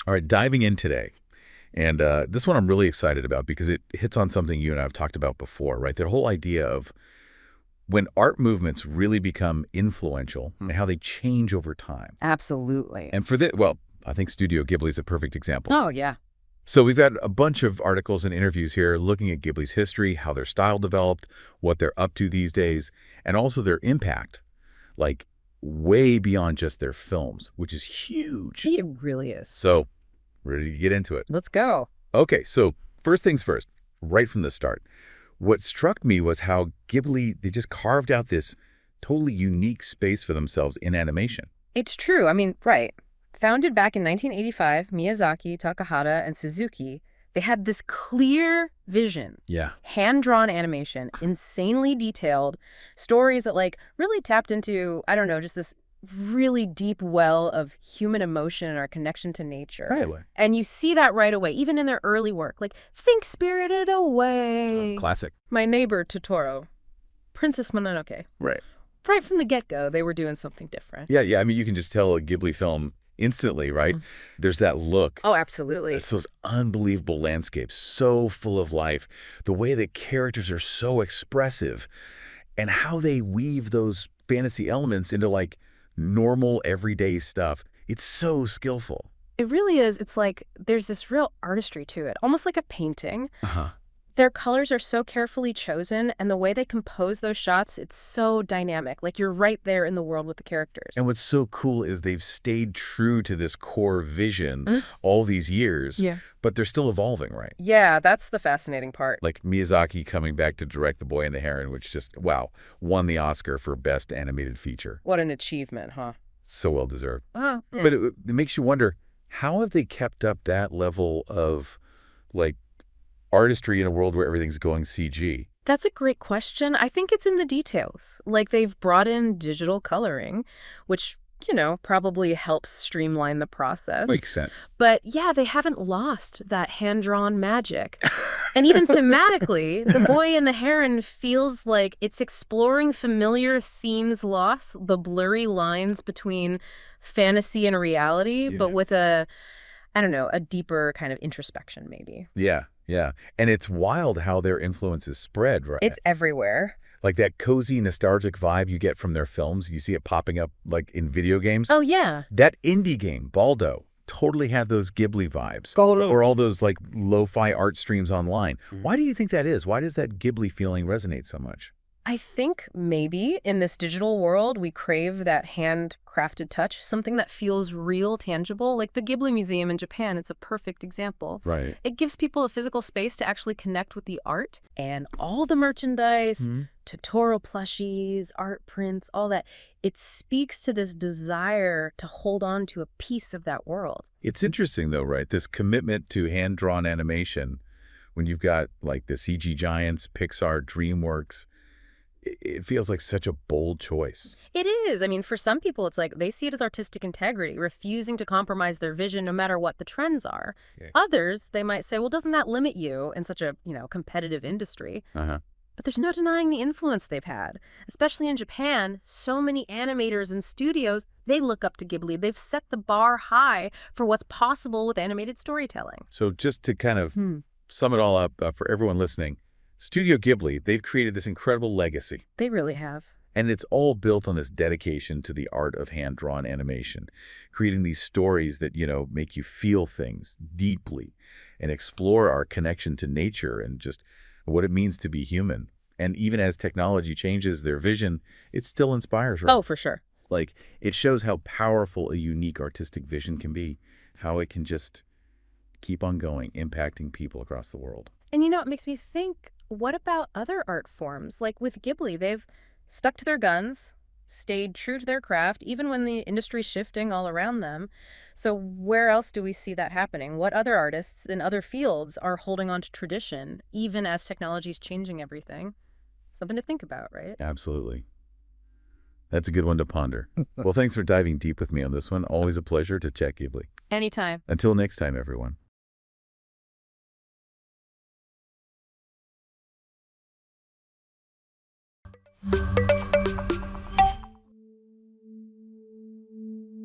All right, diving in today. And this one I'm really excited about because it hits on something you and I have talked about before, right? The whole idea of when art movements really become influential and how they change over time. Absolutely. And for this, well, I think Studio Ghibli is a perfect example. Oh, yeah. So we've got a bunch of articles and interviews here looking at Ghibli's history, how their style developed, what they're up to these days, and also their impact, like way beyond just their films, which is huge. It really is. So, ready to get into it? Let's go. Okay, so first things first, right from the start. What struck me was how Ghibli, they just carved out this totally unique space for themselves in animation. It's true. I mean, right. Founded back in 1985, Miyazaki, Takahata, and Suzuki, they had this clear vision. Yeah. Hand-drawn animation, insanely detailed, stories that really tapped into, I don't know, just this really deep well of human emotion and our connection to nature. Right away. And you see that right away, even in their early work. Like, think Spirited Away. Classic. My Neighbor Totoro. Princess Mononoke. Right. Right from the get-go, they were doing something different. Yeah. I mean, you can just tell a Ghibli film instantly, right? There's that look. Oh, absolutely. It's those unbelievable landscapes, so full of life. The way the characters are so expressive and how they weave those fantasy elements into normal everyday stuff. It's so skillful. It really is. It's like there's this real artistry to it, almost like a painting. Uh-huh. Their colors are so carefully chosen, and the way they compose those shots, it's so dynamic. Like you're right there in the world with the characters. And what's so cool is they've stayed true to this core vision all these years, but they're still evolving, right? Yeah, that's the fascinating part. Like Miyazaki coming back to direct The Boy and the Heron, which just, wow, won the Oscar for Best Animated Feature. What an achievement, huh? So well deserved. Uh-huh. But it makes you wonder, how have they kept up that level of, artistry in a world where everything's going CG? That's a great question. I think it's in the details. Like they've brought in digital coloring, which, probably helps streamline the process. Makes sense. But yeah, they haven't lost that hand-drawn magic. And even thematically, The Boy and the Heron feels like it's exploring familiar themes lost, the blurry lines between fantasy and reality, but with a deeper kind of introspection maybe. Yeah. And it's wild how their influence is spread, right? It's everywhere. Like that cozy, nostalgic vibe you get from their films. You see it popping up in video games. Oh, yeah. That indie game, Baldo, totally had those Ghibli vibes. Baldo. Or all those lo-fi art streams online. Why do you think that is? Why does that Ghibli feeling resonate so much? I think maybe in this digital world, we crave that handcrafted touch, something that feels real, tangible. Like the Ghibli Museum in Japan, it's a perfect example. Right. It gives people a physical space to actually connect with the art and all the merchandise, Totoro plushies, art prints, all that. It speaks to this desire to hold on to a piece of that world. It's interesting though, right? This commitment to hand-drawn animation when you've got the CG giants, Pixar, DreamWorks. It feels like such a bold choice. It is. I mean, for some people, it's like they see it as artistic integrity, refusing to compromise their vision no matter what the trends are. Okay. Others, they might say, well, doesn't that limit you in such a, competitive industry? Uh-huh. But there's no denying the influence they've had. Especially in Japan, so many animators and studios, they look up to Ghibli. They've set the bar high for what's possible with animated storytelling. So just to kind of sum it all up for everyone listening, Studio Ghibli, they've created this incredible legacy. They really have. And it's all built on this dedication to the art of hand-drawn animation, creating these stories that, make you feel things deeply and explore our connection to nature and just what it means to be human. And even as technology changes their vision, it still inspires, right? Oh, for sure. It shows how powerful a unique artistic vision can be, how it can just keep on going, impacting people across the world. And it makes me think, what about other art forms? Like with Ghibli, they've stuck to their guns, stayed true to their craft, even when the industry's shifting all around them. So where else do we see that happening? What other artists in other fields are holding on to tradition, even as technology's changing everything? Something to think about, right? Absolutely. That's a good one to ponder. Well, thanks for diving deep with me on this one. Always a pleasure to chat Ghibli. Anytime. Until next time, everyone.